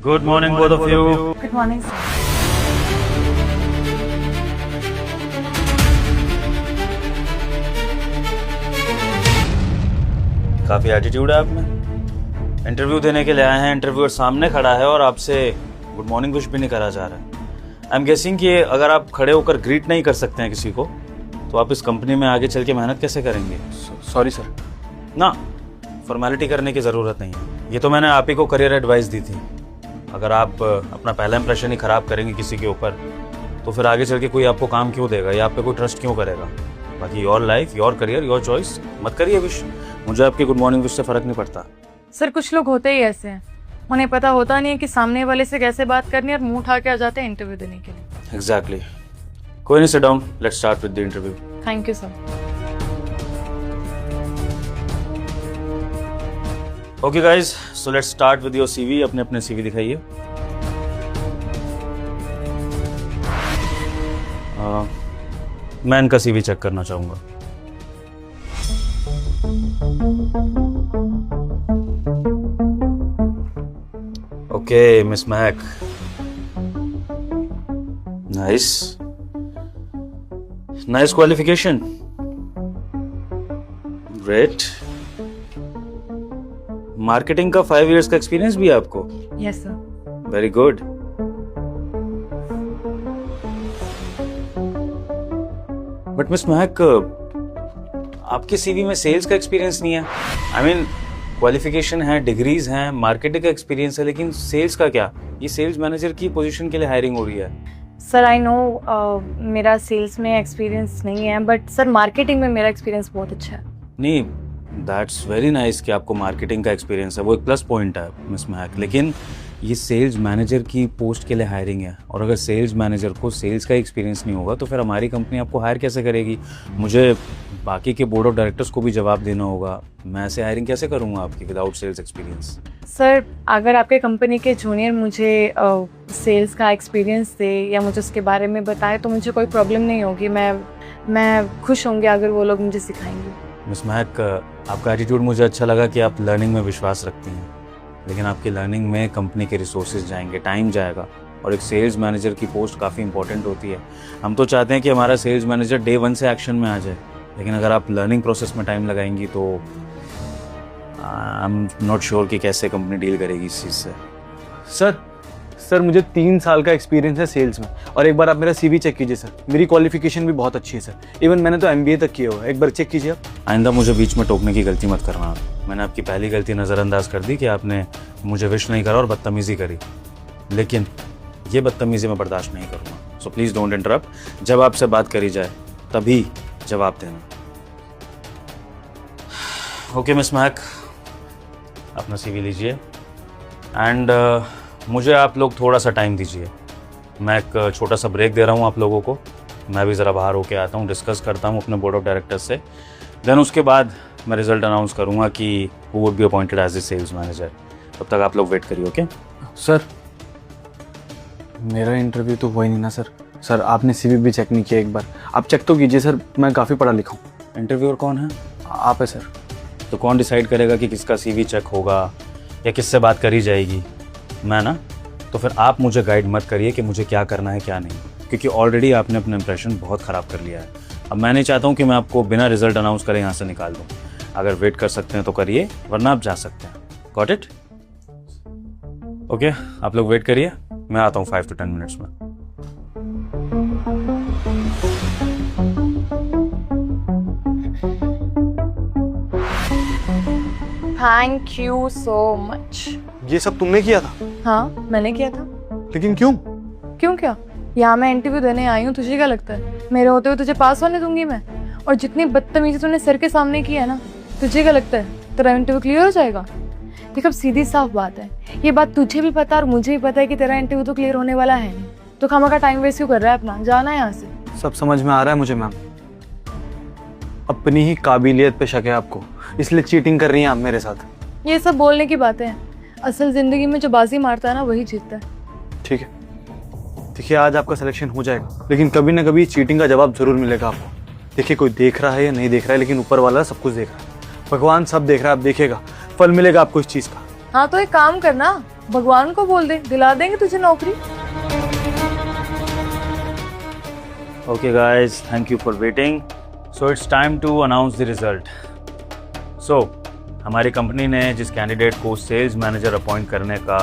Good morning, both of you. Good morning, sir. काफी attitude है आप में। इंटरव्यू देने के लिए आए हैं, इंटरव्यूअर सामने खड़ा है और आपसे गुड मॉर्निंग विश भी नहीं करा जा रहा है। आई एम गेसिंग कि अगर आप खड़े होकर ग्रीट नहीं कर सकते हैं किसी को, तो आप इस कंपनी में आगे चल के मेहनत कैसे करेंगे? Sorry sir. ना, फॉर्मेलिटी करने की ज़रूरत नहीं है। ये तो मैंने आप ही को करियर एडवाइस दी थी। अगर आप अपना पहला इंप्रेशन ही ख़राब करेंगे किसी के ऊपर, तो फिर आगे चल के कोई आपको काम क्यों देगा या आप पे कोई ट्रस्ट क्यों करेगा? बाकी your life, your career, your choice, मत करिए विश। मुझे आपकी गुड मॉर्निंग विश से फ़र्क नहीं पड़ता। सर कुछ लोग होते ही ऐसे हैं, उन्हें पता होता नहीं है कि सामने वाले से कैसे बात करनी है और मुंह उठा के आ जाते हैं इंटरव्यू देने के लिए। एग्जैक्टली। कोई नहीं, sit down, let's start with the interview. Thank you sir. Okay guys, so let's start with your CV. अपने अपने सीवी दिखाइए। मैं इनका सीवी चेक करना चाहूंगा। ओके मिस महक, nice nice qualification, great. Marketing का 5 इयर्स का एक्सपीरियंस भी है आपको? Yes sir. Very good. But miss महक, आपके सीवी में सेल्स का एक्सपीरियंस नहीं है। आई मीन क्वालिफिकेशन है, डिग्रीज हैं, मार्केटिंग का एक्सपीरियंस है, लेकिन सेल्स का क्या? ये सेल्स मैनेजर की पोजीशन के लिए हायरिंग हो रही है। सर आई नो मेरा सेल्स में एक्सपीरियंस नहीं है, बट सर मार्केटिंग में मेरा एक्सपीरियंस बहुत अच्छा है। नहीं, दैट्स वेरी नाइस कि आपको मार्केटिंग का एक्सपीरियंस है, वो एक प्लस पॉइंट है मिस महक। लेकिन ये सेल्स मैनेजर की पोस्ट के लिए हायरिंग है, और अगर सेल्स मैनेजर को सेल्स का एक्सपीरियंस नहीं होगा तो फिर हमारी कंपनी आपको हायर कैसे करेगी? मुझे बाकी के बोर्ड ऑफ डायरेक्टर्स को भी जवाब देना होगा। मैं ऐसे हायरिंग कैसे करूँगा आपकी विदाउट सेल्स एक्सपीरियंस? सर अगर आपके कंपनी के जूनियर मुझे सेल्स का एक्सपीरियंस दे या मुझे उसके बारे में बताए तो मुझे कोई प्रॉब्लम नहीं होगी। मैं खुश होंगी अगर वो लोग मुझे सिखाएंगे। मिस महक, आपका एटीट्यूड मुझे अच्छा लगा कि आप लर्निंग में विश्वास रखती हैं, लेकिन आपकी लर्निंग में कंपनी के रिसोर्सेज जाएंगे, टाइम जाएगा, और एक सेल्स मैनेजर की पोस्ट काफ़ी इंपॉर्टेंट होती है। हम तो चाहते हैं कि हमारा सेल्स मैनेजर डे 1 से एक्शन में आ जाए, लेकिन अगर आप लर्निंग प्रोसेस में टाइम लगाएंगी तो आई एम नॉट श्योर कि कैसे कंपनी डील करेगी इस चीज़ से। सर मुझे 3 साल का एक्सपीरियंस है सेल्स में, और एक बार आप मेरा सीवी चेक कीजिए सर। मेरी क्वालिफिकेशन भी बहुत अच्छी है सर, इवन मैंने तो MBA तक किया हुआ है। एक बार चेक कीजिए आप। आइंदा मुझे बीच में टोकने की गलती मत करना। मैंने आपकी पहली गलती नज़रअंदाज कर दी कि आपने मुझे विश नहीं करा और बदतमीज़ी करी, लेकिन ये बदतमीज़ी मैं बर्दाश्त नहीं करूँगा। So please don't interrupt. जब आपसे बात करी जाए तभी जवाब देना। ओके मिस महक, अपना सीवी लीजिए एंड मुझे आप लोग थोड़ा सा टाइम दीजिए। मैं एक छोटा सा ब्रेक दे रहा हूँ आप लोगों को। मैं भी ज़रा बाहर होके आता हूँ, डिस्कस करता हूँ अपने बोर्ड ऑफ डायरेक्टर्स से। देन उसके बाद मैं रिजल्ट अनाउंस करूँगा कि who would be appointed as a sales manager. तब तक आप लोग वेट करिए। ओके सर मेरा इंटरव्यू तो हुआ ही नहीं ना सर। सर आपने सीवी भी चेक नहीं किया, एक बार आप चेक तो कीजिए सर। मैं काफ़ी पढ़ा लिखा हूँ। इंटरव्यूअर कौन है? आप है सर। तो कौन डिसाइड करेगा कि किसका सीवी चेक होगा या किससे बात करी जाएगी? मैं ना? तो फिर आप मुझे गाइड मत करिए कि मुझे क्या करना है क्या नहीं, क्योंकि ऑलरेडी आपने अपना इंप्रेशन बहुत ख़राब कर लिया है। अब मैं नहीं चाहता हूँ कि मैं आपको बिना रिजल्ट अनाउंस करे यहाँ से निकाल दूँ। अगर वेट कर सकते हैं तो करिए, वरना आप जा सकते हैं। Got it? ओके, आप लोग वेट करिए, मैं आता हूँ 5 to 10 मिनट्स में। Thank you so much. ये सब तुमने किया था? हाँ मैंने किया था। लेकिन क्यों? क्यों क्या? यहाँ मैं इंटरव्यू देने आई हूँ, तुझे क्या लगता है मेरे होते हुए तुझे पास होने दूंगी मैं? और जितनी बदतमीजी तूने सर के सामने की है ना, तुझे क्या लगता है तेरा इंटरव्यू क्लियर हो जाएगा? देख अब सीधी साफ बात है, ये बात तुझे भी पता और मुझे भी पता है कि तेरा इंटरव्यू तो क्लियर होने वाला है नहीं। तो खामा का टाइम वेस्ट क्यों कर रहा है अपना? जाना है यहाँ से। सब समझ में आ रहा है मुझे मैम, अपनी ही काबिलियत पे शक है आपको, इसलिए चीटिंग कर रही हैं आप मेरे साथ। ये सब बोलने की बातें हैं, असल जिंदगी में जो बाजी मारता है ना वही जीतता है। ठीक है, देखिए आज आपका सिलेक्शन हो जाएगा, लेकिन कभी ना कभी चीटिंग का जवाब जरूर मिलेगा आपको। देखिए कोई देख रहा है या नहीं देख रहा है, लेकिन ऊपर वाला सब कुछ देख रहा है, भगवान सब देख रहा है। आप देखिएगा फल मिलेगा आपको इस चीज का। हाँ तो एक काम करना, भगवान को बोल दे, दिला देंगे तुझे नौकरी। Okay guys, thank you for waiting. So it's time to announce the result. So हमारी कंपनी ने जिस कैंडिडेट को सेल्स मैनेजर अपॉइंट करने का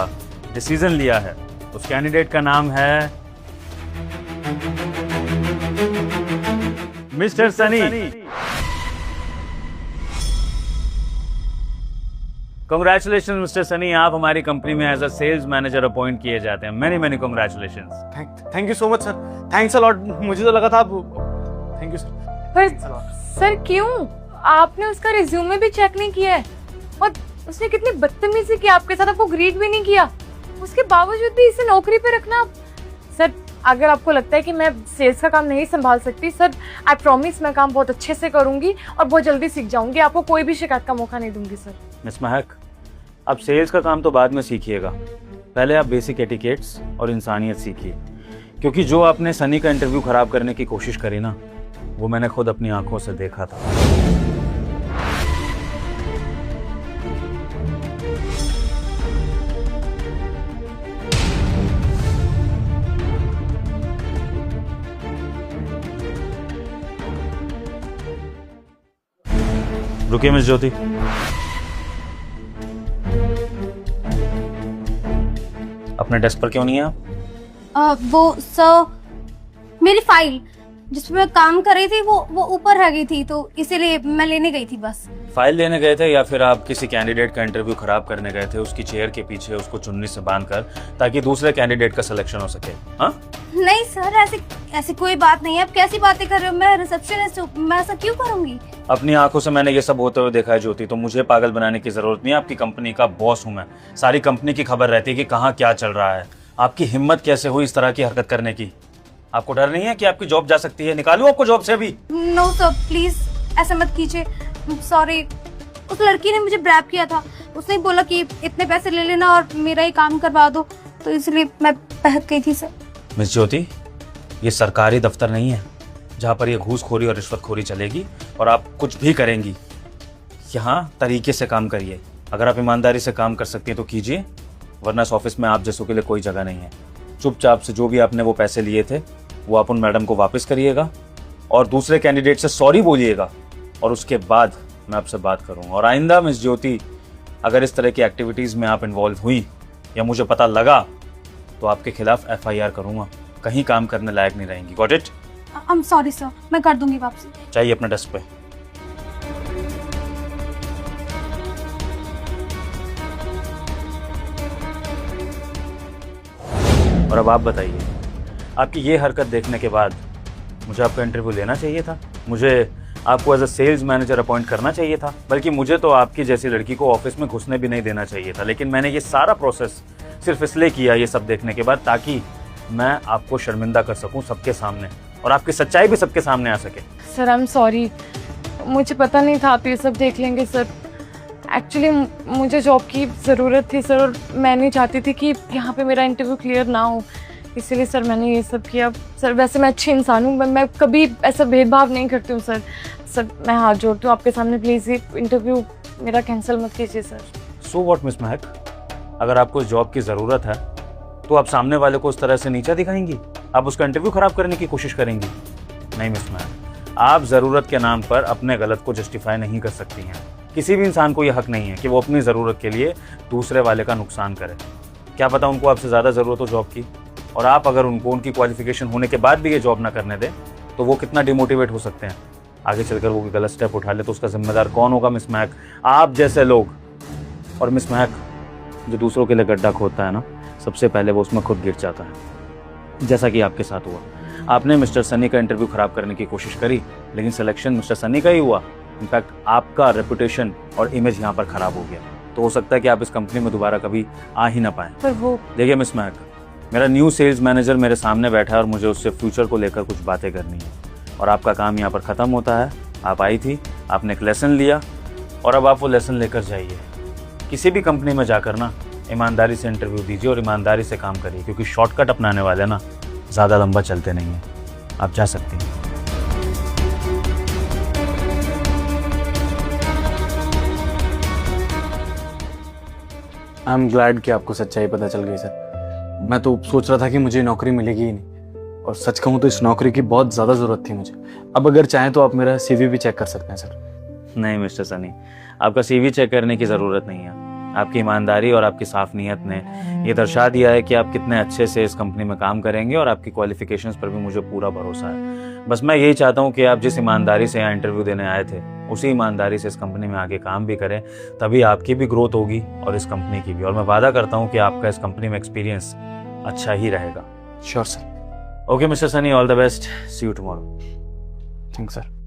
डिसीजन लिया है, उस कैंडिडेट का नाम है mister Sunny. Congratulations mister Sunny, आप हमारी कंपनी में as a sales manager appoint किए जाते हैं। Many many congratulations. Thank you so much sir, thanks a lot. मुझे तो लगा था थैंक यू सर। पर सर क्यों? आपने उसका रिज्यूमे भी चेक नहीं किया है और उसने कितनी बदतमीजी की आपके साथ, आपको ग्रीट भी नहीं किया। उसके बावजूद भी इसे नौकरी पे रखना। सर अगर आपको लगता है कि मैं सेल्स का काम नहीं संभाल सकती, सर आई प्रॉमिस मैं काम बहुत अच्छे से करूंगी और बहुत जल्दी सीख जाऊंगी। आपको कोई भी शिकायत का मौका नहीं दूंगी सर। मिस महक, आप सेल्स का काम तो बाद में सीखिएगा, पहले आप बेसिक एटिकेट्स और इंसानियत सीखिए, क्योंकि जो आपने सनी का इंटरव्यू खराब करने की कोशिश करी ना, वो मैंने खुद अपनी आंखों से देखा था। रुकिए मिस ज्योति। अपने डेस्क पर क्यों नहीं है आप? वो सर, मेरी फाइल जिसमें मैं काम कर रही थी वो ऊपर रह गई थी, तो इसीलिए मैं लेने गई थी बस। फाइल लेने गए थे या फिर आप किसी कैंडिडेट का इंटरव्यू खराब करने गए थे, उसकी चेयर के पीछे उसको चुन्नी से बांधकर, ताकि दूसरे कैंडिडेट का सिलेक्शन हो सके? हाँ? नहीं सर, ऐसी कोई बात नहीं है। आप कैसी बातें कर रहे हो? मैं रिसेप्शनिस्ट हूँ, मैं ऐसा क्यों करूंगी? अपनी आंखों से मैंने ये सब होते हुए देखा है ज्योति, तो मुझे पागल बनाने की जरूरत नहीं है। आपकी कंपनी का बॉस हूँ मैं, सारी कंपनी की खबर रहती है कि कहाँ क्या चल रहा है। आपकी हिम्मत कैसे हुई इस तरह की हरकत करने की? आपको डर नहीं है कि आपकी जॉब जा सकती है? निकालूं आपको जॉब से अभी? नो सर, प्लीज ऐसा मत कीजिए। सॉरी, उस लड़की ने मुझे ब्रैब किया था। उसने बोला कि इतने पैसे ले लेना और मेरा ही काम करवा दो, तो इसलिए मैं बहक गई थी सर। मिस ज्योति, ये सरकारी दफ्तर नहीं है जहाँ पर ये घूसखोरी और रिश्वतखोरी चलेगी और आप कुछ भी करेंगी। यहाँ तरीके से काम करिए। अगर आप ईमानदारी से काम कर सकती हैं तो कीजिए, वरना इस ऑफिस में आप जैसों के लिए कोई जगह नहीं है। चुपचाप से जो भी आपने वो पैसे लिए थे वो आप उन मैडम को वापस करिएगा और दूसरे कैंडिडेट से सॉरी बोलिएगा, और उसके बाद मैं आपसे बात करूंगा। और आइंदा मिस ज्योति, अगर इस तरह की एक्टिविटीज़ में आप इन्वॉल्व हुई या मुझे पता लगा तो आपके खिलाफ FIR करूंगा। कहीं काम करने लायक नहीं रहेंगी। Got it? I am sorry sir, मैं कर दूंगी वापसी। चाहिए अपने डेस्क पे। और अब आप बताइए, आपकी ये हरकत देखने के बाद मुझे आपका इंटरव्यू लेना चाहिए था? मुझे आपको as a sales manager appoint करना चाहिए था? बल्कि मुझे तो आपकी जैसी लड़की को ऑफिस में घुसने भी नहीं देना चाहिए था। लेकिन मैंने ये सारा प्रोसेस सिर्फ इसलिए किया, ये सब देखने के बाद, ताकि मैं आपको शर्मिंदा कर सकूं सबके सामने और आपकी सच्चाई भी सबके सामने आ सके। सर आई एम सॉरी, मुझे पता नहीं था आप ये सब देख लेंगे सर। एक्चुअली मुझे जॉब की ज़रूरत थी सर, और मैं नहीं चाहती थी कि यहाँ पे मेरा इंटरव्यू क्लियर ना हो, इसीलिए सर मैंने ये सब किया। सर वैसे मैं अच्छी इंसान हूँ, मैं कभी ऐसा भेदभाव नहीं करती हूँ सर। सर मैं हाथ जोड़ती हूँ आपके सामने, प्लीज़ ये इंटरव्यू मेरा कैंसिल मत कीजिए सर। सो व्हाट मिस महक, अगर आपको इस जॉब की ज़रूरत है तो आप सामने वाले को उस तरह से नीचा दिखाएंगी? आप उसका इंटरव्यू खराब करने की कोशिश करेंगी? नहीं मिस महक, आप ज़रूरत के नाम पर अपने गलत को जस्टिफाई नहीं कर सकती हैं। किसी भी इंसान को यह हक नहीं है कि वो अपनी ज़रूरत के लिए दूसरे वाले का नुकसान करे। क्या पता उनको आपसे ज़्यादा ज़रूरत हो जॉब की, और आप अगर उनको उनकी क्वालिफिकेशन होने के बाद भी ये जॉब ना करने दें तो वो कितना डिमोटिवेट हो सकते हैं। आगे चलकर वो कोई गलत स्टेप उठा ले तो उसका जिम्मेदार कौन होगा मिस महक? आप जैसे लोग। और मिस महक, जो दूसरों के लिए गड्ढा खोदता है ना, सबसे पहले वो उसमें खुद गिर जाता है, जैसा कि आपके साथ हुआ। आपने मिस्टर सनी का इंटरव्यू खराब करने की कोशिश करी, लेकिन सिलेक्शन मिस्टर सनी का ही हुआ। इनफैक्ट आपका रेपुटेशन और इमेज यहाँ पर खराब हो गया। तो हो सकता है कि आप इस कंपनी में दोबारा कभी आ ही ना पाएं। पर वो देखिए मिस महक, मेरा न्यू सेल्स मैनेजर मेरे सामने बैठा है और मुझे उससे फ्यूचर को लेकर कुछ बातें करनी है, और आपका काम यहाँ पर ख़त्म होता है। आप आई थी, आपने एक लेसन लिया, और अब आप वो लेसन लेकर जाइए। किसी भी कंपनी में जाकर ना ईमानदारी से इंटरव्यू दीजिए और ईमानदारी से काम करिए, क्योंकि शॉर्टकट अपनाने वाले ना ज़्यादा लंबा चलते नहीं हैं। आप जा सकती हैं। आई एम ग्लैड कि आपको सच्चाई पता चल गई सर। मैं तो सोच रहा था कि मुझे नौकरी मिलेगी ही नहीं, और सच कहूँ तो इस नौकरी की बहुत ज़्यादा ज़रूरत थी मुझे। अब अगर चाहें तो आप मेरा CV भी चेक कर सकते हैं सर। नहीं मिस्टर सनी, आपका CV चेक करने की ज़रूरत नहीं है। आपकी ईमानदारी और आपकी साफ नीयत ने ये दर्शा दिया है कि आप कितने अच्छे से इस कंपनी में काम करेंगे, और आपकी क्वालिफिकेशंस पर भी मुझे पूरा भरोसा है। बस मैं यही चाहता हूँ कि आप जिस ईमानदारी से यहाँ इंटरव्यू देने आए थे, उसी ईमानदारी से इस कंपनी में आगे काम भी करें, तभी आपकी भी ग्रोथ होगी और इस कंपनी की भी। और मैं वादा करता हूँ कि आपका इस कंपनी में एक्सपीरियंस अच्छा ही रहेगा। Sure sir. Okay mister Sunny, all the best, see you tomorrow. Thanks sir.